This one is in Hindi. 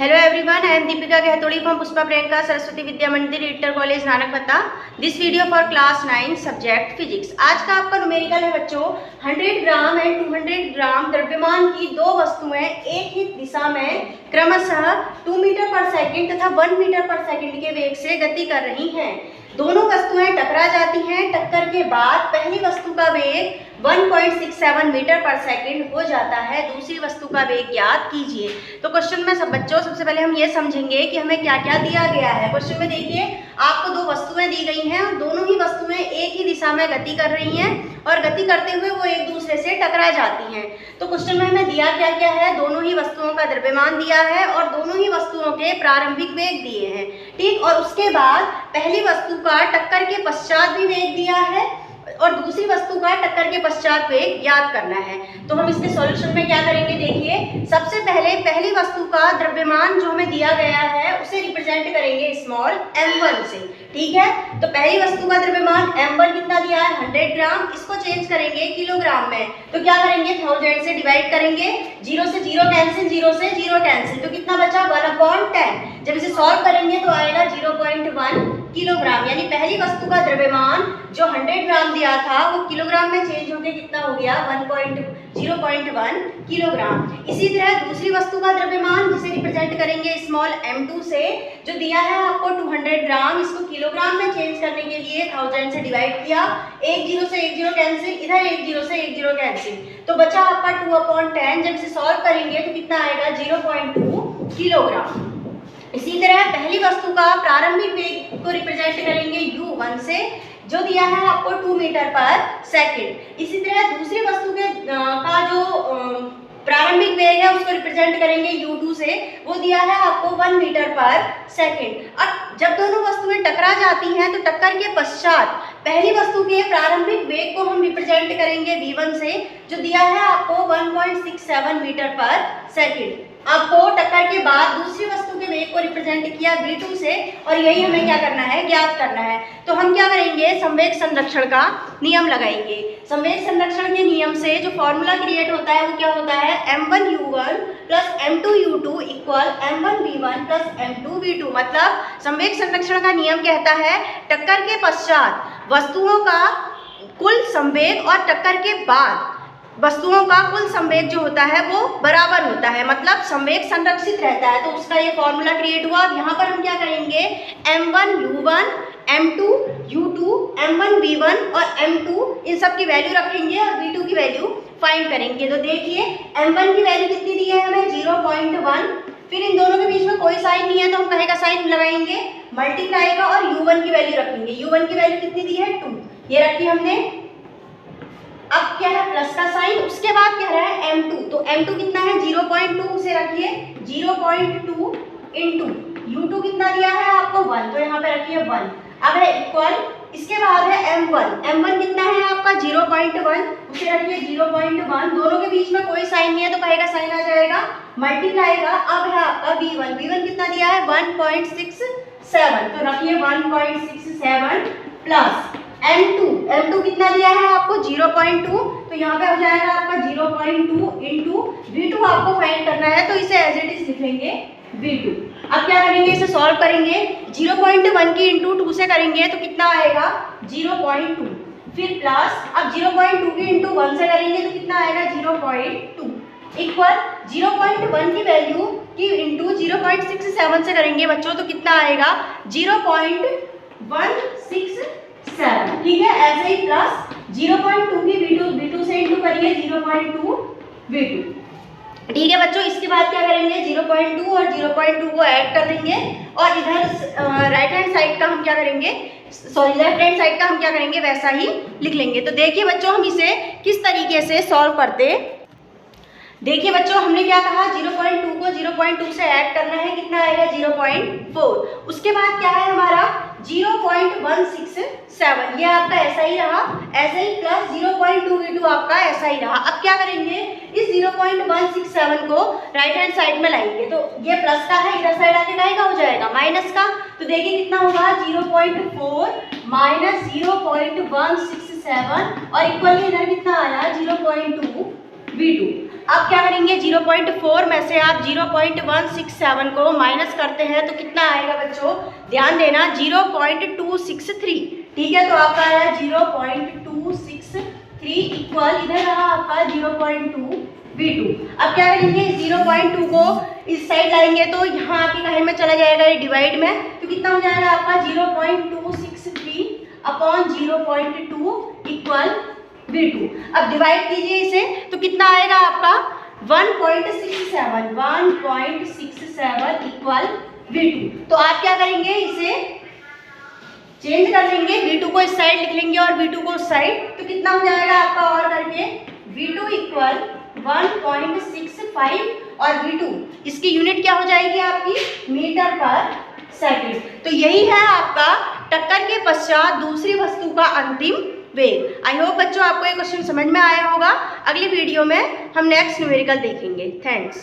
Hello everyone, I am Deepika Gehtodi from Pushpa Priyanka Saraswati Vidya Mandir inter college Nanakbatta. This video for class 9 subject physics. आज का आपका न्यूमेरिकल है बच्चों 100 ग्राम एंड 200 ग्राम द्रव्यमान की दो वस्तुएं एक ही दिशा में क्रमशः 2 मीटर पर सेकंड तथा 1 मीटर पर सेकंड के वेग से गति कर रही हैं। दोनों वस्तुएं टकरा जाती हैं। टक्कर के बाद पहली वस्तु का वेग 1.67 मीटर पर सेकंड हो जाता है। दूसरी वस्तु का वेग ज्ञात कीजिए। तो क्वेश्चन में बच्चों सबसे पहले हम ये समझेंगे कि हमें क्या क्या दिया गया है। क्वेश्चन में देखिए आपको दो वस्तुएं दी गई हैं और दोनों ही वस्तुएं एक ही दिशा में गति कर रही हैं और गति करते हुए वो एक दूसरे से टकरा जाती हैं। तो क्वेश्चन में हमें दिया क्या क्या है, दोनों ही वस्तुओं का द्रव्यमान दिया है और दोनों ही वस्तुओं के प्रारंभिक वेग दिए हैं, ठीक। और उसके बाद पहली वस्तु का टक्कर के पश्चात भी वेग दिया है और दूसरी वस्तु का टक्कर के पश्चात वेग ज्ञात करना है। तो हम इसके सॉल्यूशन में क्या करेंगे, देखिए सबसे पहले पहली वस्तु का द्रव्यमान जो हमें दिया गया है उसे रिप्रेजेंट करेंगे स्मॉल m1 से, ठीक है। तो पहली वस्तु का द्रव्यमान m1 कितना दिया है 100 ग्राम, इसको चेंज करेंगे किलोग्राम में। तो क्या करेंगे 1000 से डिवाइड करेंगे, 0 से 0 कैंसिल, 0 से 0 कैंसिल, तो कितना बचा 1/10। जब इसे सॉल्व करेंगे तो आएगा 0.1 किलोग्राम। यानी पहली वस्तु का द्रव्यमान जो 100 ग्राम दिया था वो किलोग्राम में चेंज होकर कितना हो गया 0.1 किलोग्राम। इसी तरह दूसरी वस्तु का द्रव्यमान जिसे रिप्रेजेंट करेंगे स्मॉल m2 से, जो दिया है आपको 200 ग्राम, इसको किलोग्राम में चेंज करने के लिए 1000 से डिवाइड किया, एक 0 से एक 0 कैंसिल, इधर एक 0 से एक 0 कैंसिल, तो बचा आपका 2/10। जब इसे सॉल्व करेंगे तो कितना आएगा 0.2 किलोग्राम। इसी तरह पहली वस्तु का प्रारंभिक वेग को रिप्रेजेंट करेंगे u1 से, जो दिया है आपको 2 मीटर पर सेकंड। इसी तरह दूसरी वस्तु के का जो प्रारंभिक वेग है उसको रिप्रेजेंट करेंगे u2 से, वो दिया है आपको 1 मीटर पर सेकंड। अब जब दोनों वस्तुएं टकरा जाती हैं तो टक्कर के पश्चात पहली वस्तु के प्रारंभिक वेग को हम रिप्रेजेंट करेंगे v1 से, जो दिया है आपको 1.67 मीटर पर सेकंड। आपको टक्कर के बाद दूसरी वस्तु के वेग को रिप्रेजेंट किया v2 से और यही हमें क्या करना है, ज्ञात करना है। तो हम क्या करेंगे, संवेग संरक्षण का नियम लगाएंगे। संवेग संरक्षण के नियम से जो फॉर्मूला क्रिएट होता है वो क्या होता है, m1u1 plus m2u2 equal m1v1 plus m2v2। मतलब संवेग संरक्षण का नियम कहता है टक्कर के पश्चात वस्तुओं का कुल संवेग और टक्कर के बाद वस्तुओं का कुल संवेग जो होता है वो बराबर होता है, मतलब संवेग संरक्षित रहता है। तो उसका ये फॉर्मूला क्रिएट हुआ। यहाँ पर हम क्या करेंगे, m1u1 m2u2 m1v1 और m2 इन सब की वैल्यू रखेंगे और v2 की वैल्यू फाइंड करेंगे। तो देखिए m1 की वैल्यू कितनी दी है हमें 0.1, फिर इन दोनों के बीच में कोई साइन नहीं है तो हम कहे का साइन लगाएंगे, मल्टीप्लाई का, और u1 की वैल्यू रखेंगे। u1 की वैल्यू कितनी दी है 2, ये रखी हमने। अब क्या है प्लस का साइन, उसके बाद क्या है m2, तो m2 कितना है 0.2, उसे रखिए 0.2 इंटू u2 कितना दिया है आपको 1, तो यहाँ पे रखिए 1। अब है इक्वल, इसके बाद है m1 कितना है आपका 0.1, उसे रखिए 0.1। दोनों के बीच में कोई साइन नहीं है तो कहेगा साइन आ जाएगा, मल्टीप्लाई का। अब है आपका v1 कितना दिया है 1.67, तो रखिए 1.67 प्लस m2 कितना दिया है आपको 0.2, तो यहाँ पे हो जाएगा आपका 0.2 इंटू v2 आपको फाइंड करना है, तो इसे एज इट इज लिखेंगे v2। अब क्या करेंगे, इसे सॉल्व करेंगे, 0.1 की इंटू 2 से करेंगे तो कितना आएगा 0.2, फिर प्लस, अब 0.2 की इंटू 1 से करेंगे तो कितना आएगा 0.2 इक्वल 0.1 की वैल्यू की इंटू 0.67 से करेंगे बच्चों तो कितना आएगा 0.167, ठीक है। ऐसे ही प्लस 0.2 की v2 से इंटू करिए 0.2 v2, ठीक है बच्चों। इसके बाद क्या करेंगे 0.2 और 0.2 को ऐड कर देंगे और इधर राइट हैंड साइड का हम क्या करेंगे, सॉरी लेफ्ट हैंड साइड का हम क्या करेंगे वैसा ही लिख लेंगे। तो देखिए बच्चों हम इसे किस तरीके से सॉल्व करते। देखिए बच्चों हमने क्या कहा, 0.2 को 0.2 से ऐड करना है, कितना आएगा 0.4। उसके बाद क्या है हमारा 0.167, ये आपका ऐसा ही रहा, ऐसे ही प्लस 0.2v2 आपका ऐसा ही रहा। अब क्या करेंगे, इस 0.167 को राइट हैंड साइड में लाएंगे, तो ये प्लस का है, इधर साइड आके काहे का हो जाएगा माइनस का, तो देखिए कितना होगा 0.4 माइनस 0.167 और इक्वल इधर कितना आया 0.2v2। अब क्या करेंगे, 0.4 में से आप 0.167 को माइनस करते हैं तो कितना आएगा बच्चों, ध्यान देना, 0.263। ठीक है, तो आपका आया 0.263 इक्वल, इधर रहा आपका 0.2 V2। अब क्या करेंगे, 0.2 को इस साइड लाएंगे तो यहाँ आके कहीं में चला जाएगा ये डिवाइड में, तो कितना हो जाएगा आपका 0.263 अपॉन 0.2 इक्वल V2। अब डिवाइड कीजिए इसे तो कितना आएगा आपका 1.67 इक्वल V2। तो आप क्या करेंगे, इसे चेंज कर लेंगे, V2 को इस साइड लिख लेंगे और V2 को उस साइड, तो कितना हो जाएगा आपका और करके V2 इक्वल 1.65 और V2 इसकी यूनिट क्या हो जाएगी आपकी, मीटर पर सेकंड। तो यही है आपका टक्कर के पश्चात दूसरी वस्तु का अंतिम वेग। आई होप बच्चों आपको ये क्वेश्चन समझ में आया होगा। अगली वीडियो में हम नेक्स्ट न्यूमेरिकल देखेंगे। थैंक्स।